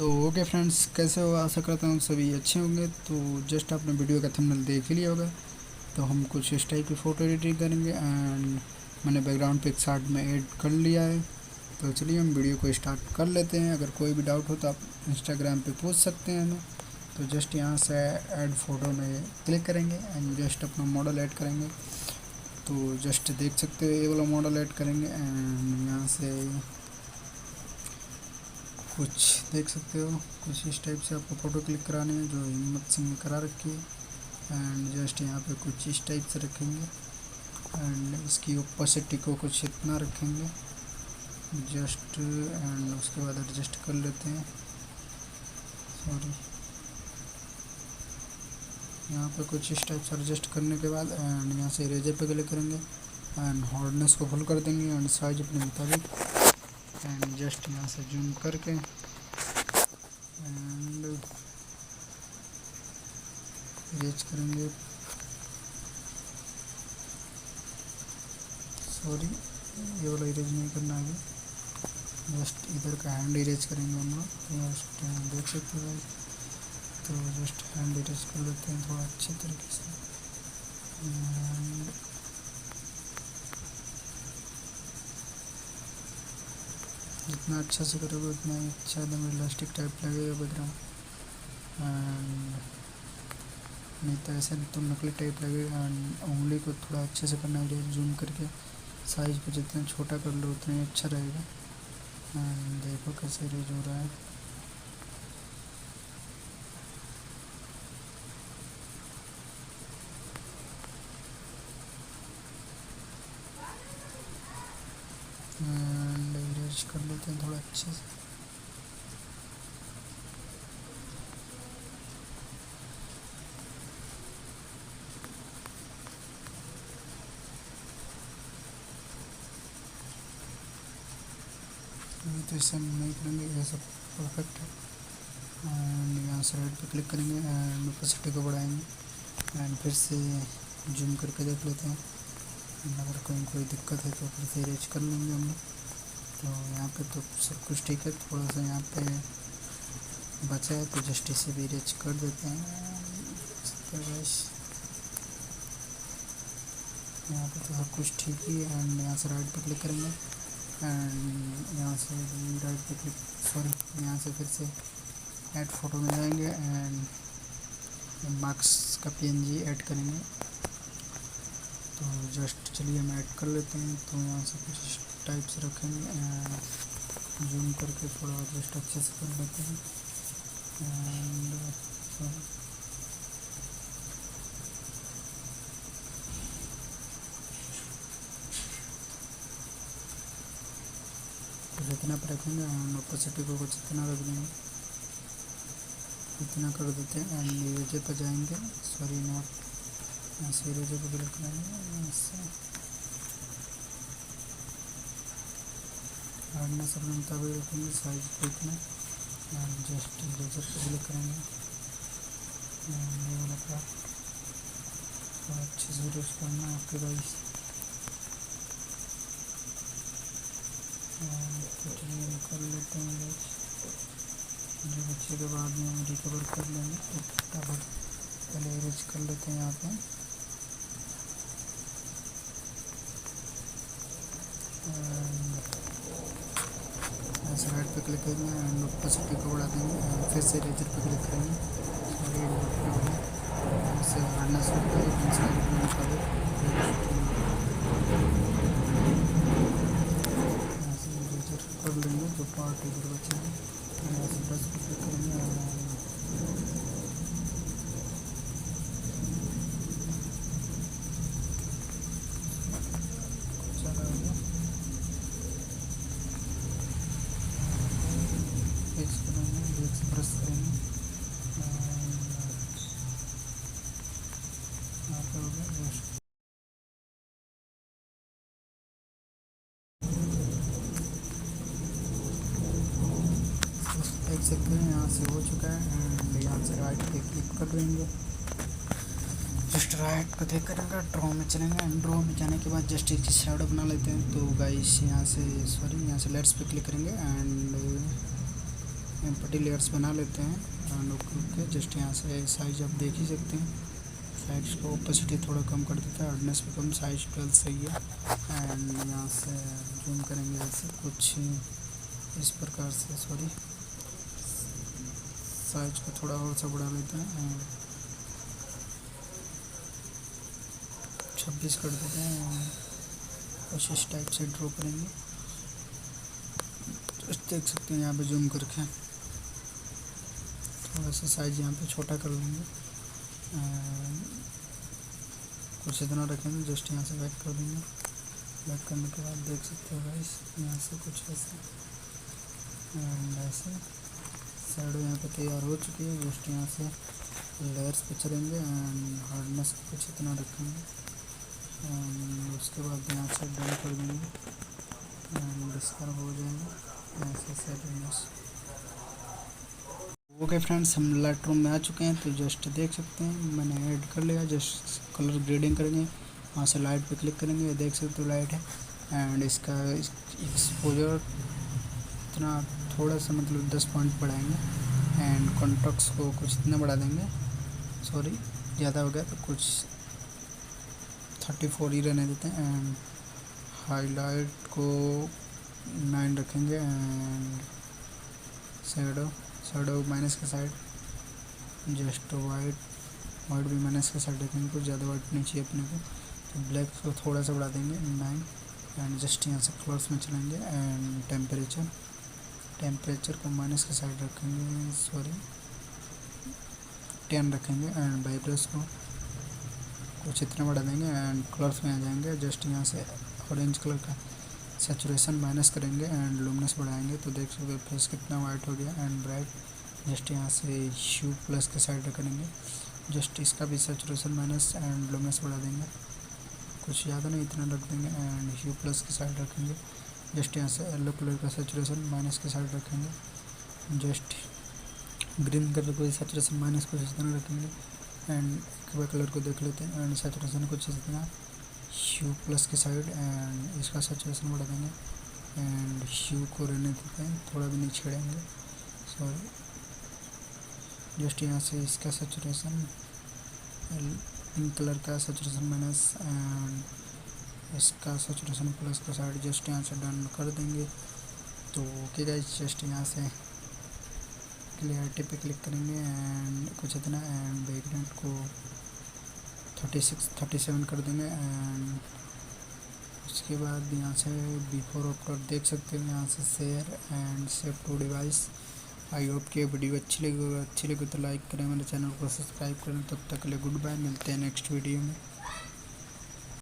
तो okay friends, कैसे हो? आशा करता हूँ सभी अच्छे होंगे। तो जस्ट आपने वीडियो का थंबनेल देख ही लिया होगा। तो हम कुछ इस टाइप की फ़ोटो एडिटिंग करेंगे एंड मैंने बैकग्राउंड पिक्सार्ट में ऐड कर लिया है। तो चलिए हम वीडियो को स्टार्ट कर लेते हैं। अगर कोई भी डाउट हो तो आप इंस्टाग्राम पे पूछ सकते हैं हमें। तो जस्ट यहाँ से ऐड फ़ोटो में क्लिक करेंगे एंड जस्ट अपना मॉडल ऐड करेंगे। तो जस्ट देख सकते हो ये वाला मॉडल ऐड करेंगे एंड यहाँ से कुछ देख सकते हो, कुछ इस टाइप से आपको फ़ोटो क्लिक करानी है जो हिम्मत सिंह ने करा रखी है। एंड जस्ट यहाँ पे कुछ इस टाइप से रखेंगे एंड इसकी ओपेसिटी को कुछ इतना रखेंगे जस्ट। एंड उसके बाद एडजस्ट कर लेते हैं। सॉरी, यहाँ पे कुछ इस टाइप से एडजस्ट करने के बाद एंड यहाँ से इरेजर पे क्लिक करेंगे एंड हार्डनेस को फुल कर देंगे एंड साइज अपने मुताबिक एंड जस्ट यहाँ से जूम करके एंड इरेज करेंगे। सॉरी, ये वाला इरेज नहीं करना है, जस्ट इधर का हैंड इरेज करेंगे हम लोग। जस्ट देख सकते हो, तो जस्ट हैंड इरेज कर लेते हैं थोड़ा अच्छे तरीके से एंड जितना अच्छा से करोगे उतना ही अच्छा एकदम रियलिस्टिक टाइप लगेगा बैकग्राउंड। एंड नहीं तो ऐसे तो नकली टाइप लगेगा। एंड उंगली को थोड़ा अच्छे से करना है, जूम करके साइज को जितना छोटा कर लो उतना ही अच्छा रहेगा। एंड देखो कैसे इरेज हो रहा है। एंड इरेज कर लेते हैं थोड़ा अच्छे से। नहीं तो ऐसे नहीं करेंगे, ये सब परफेक्ट है। एंड यहाँ से राइट पे क्लिक करेंगे एंड ओपेसिटी को बढ़ाएंगे एंड फिर से जूम करके देख लेते हैं। अगर कोई दिक्कत है तो फिर से इरेज कर लेंगे हम लोग। तो यहाँ पे तो सब कुछ ठीक है, थोड़ा सा यहाँ पे बचा है तो जस्ट इसे भी इरेज कर देते हैं। यहाँ पे तो सब कुछ ठीक ही है। एंड यहाँ से राइट पे क्लिक करेंगे एंड यहाँ से राइट पे क्लिक, सॉरी, यहाँ से फिर से ऐड फोटो में जाएंगे एंड मार्क्स का पीएनजी ऐड करेंगे। तो जस्ट चलिए हम ऐड कर लेते हैं। तो यहाँ से कुछ इस टाइप से रखेंगे एंड जूम करके थोड़ा एडजस्ट अच्छे से कर लेते हैं एंड जितना पर रखेंगे एंड ओपेसिटी को कुछ इतना रख देंगे, इतना कर देते हैं एंड इरेजर पर जाएंगे। सॉरी, नॉट, ऐसे इरेजर पर क्लिक करेंगे, ऐसे हार्डनेस अपने मुताबिक रखेंगे, साइज को इतना एंड जस्ट इरेजर पर क्लिक करेंगे। ये वाला पार्ट थोड़ा अच्छे से इरेज करना है आपके गाइस। कर लेते हैं जो बच्चे के बाद में हम रिकवर कर लेंगे। तो फटाफट पहले इरेज कर लेते हैं यहाँ पे। ऐसे राइट पे क्लिक करेंगे एंड ओपेसिटी को बढ़ा देंगे एंड फिर से इरेजर पे क्लिक करेंगे। सॉरी, ऐसे हार्डनेस कर लेंगे जो पार्ट इधर बचे हैं। ऐसे ब्रश पे क्लिक करेंगे ज़्यादा हो गया, फिक्स करेंगे, फिक्स ब्रश करेंगे यहाँ पे हो गया। जस्ट देख सकते हैं यहाँ से हो चुका है एंड यहाँ से राइट पे क्लिक कर लेंगे। जस्ट राइट पे क्लिक करेंगे, ड्रॉ में चलेंगे एंड ड्रॉ में जाने के बाद जस्ट एक शैडो बना लेते हैं। तो गाइस यहाँ से, सॉरी, यहाँ से लेट्स पे क्लिक करेंगे एंड एम्पटी लेयर्स बना लेते हैं रुक के। जस्ट यहाँ से साइज आप देख ही सकते हैं, साइज को ओपेसिटी थोड़ा कम कर देता है, हार्डनेस भी कम, साइज 12 सही है। एंड यहाँ से जूम करेंगे ऐसे कुछ इस प्रकार से, सॉरी साइज को थोड़ा और सा बढ़ा लेते हैं, 26 कर देते हैं, कुछ इस टाइप से ड्रॉ करेंगे। देख सकते हैं यहाँ पे जूम करके थोड़ा सा साइज यहाँ पे छोटा कर लेंगे, कुछ इतना रखेंगे। जस्ट यहाँ से बैक कर देंगे, बैक करने के बाद देख सकते हो गाइस यहाँ से कुछ ऐसे एंड ऐसे। शैडो यहाँ पे तैयार हो चुकी है। जस्ट यहाँ से लेयर्स पे चलेंगे एंड हार्डनेस को कुछ इतना रखेंगे एंड उसके बाद यहाँ से डन कर देंगे एंड इसका हो जाएंगे ऐसे सेटिंग्स। ओके फ्रेंड्स, हम लाइटरूम में आ चुके हैं। तो जस्ट देख सकते हैं मैंने ऐड कर लिया। जस्ट कलर ग्रेडिंग करेंगे, वहाँ से लाइट पे क्लिक करेंगे, देख सकते हो लाइट है। एंड इसका एक्सपोजर इतना थोड़ा सा मतलब 10 पॉइंट बढ़ाएंगे एंड कॉन्ट्रास्ट को कुछ इतना बढ़ा देंगे, सॉरी ज़्यादा हो गया तो कुछ 34 ही रहने देते हैं। एंड हाईलाइट को 9 रखेंगे एंड शैडो माइनस के साइड, जस्ट वाइट भी माइनस के साइड रखेंगे, कुछ ज़्यादा वाइट नहीं चाहिए अपने को। तो ब्लैक को थोड़ा सा बढ़ा देंगे 9 एंड जस्ट यहाँ से कलर्स में चलेंगे एंड टेम्परेचर को माइनस के साइड रखेंगे, सॉरी 10 रखेंगे एंड वाइब्रेस को कुछ इतना बढ़ा देंगे एंड कलर्स में आ जाएंगे। जस्ट यहाँ से ऑरेंज कलर का सैचुरेशन माइनस करेंगे एंड लुमिनस बढ़ाएंगे, तो देख सकते हो फेस कितना वाइट हो गया एंड ब्राइट। जस्ट यहाँ से ह्यू प्लस के साइड करेंगे, जस्ट इसका भी सैचुरेशन माइनस एंड लुमिनस बढ़ा देंगे, कुछ ज़्यादा नहीं इतना रख देंगे एंड ह्यू प्लस के साइड रखेंगे। जस्ट यहाँ से येलो कलर का सैचुरेशन माइनस के साइड रखेंगे, जस्ट ग्रीन कलर को सैचुरेशन माइनस कुछ इतना रखेंगे एंड एक्वा कलर को देख लेते हैं एंड सैचुरेशन कुछ इतना ह्यू प्लस के साइड एंड इसका सैचुरेशन बढ़ा देंगे एंड ह्यू को रहने देते हैं, थोड़ा भी नहीं छेड़ेंगे, सॉरी। जस्ट यहाँ से इसका सैचुरेशन पिंक कलर का सैचुरेशन माइनस एंड इसका सैचुरेशन प्लस का साइड, जस्ट यहाँ से डन कर देंगे। तो ओके गाइस, जस्ट यहाँ से क्लियरिटी पे क्लिक करेंगे एंड कुछ इतना एंड बैकग्राउंड को 37 कर देंगे एंड उसके बाद यहाँ से बिफोर आफ्टर देख सकते हो, यहाँ से share and save to device. I hope कि वीडियो अच्छी लगी तो लाइक करें, मेरे चैनल को सब्सक्राइब करें। तब तक के लिए गुड बाय, मिलते हैं नेक्स्ट वीडियो में।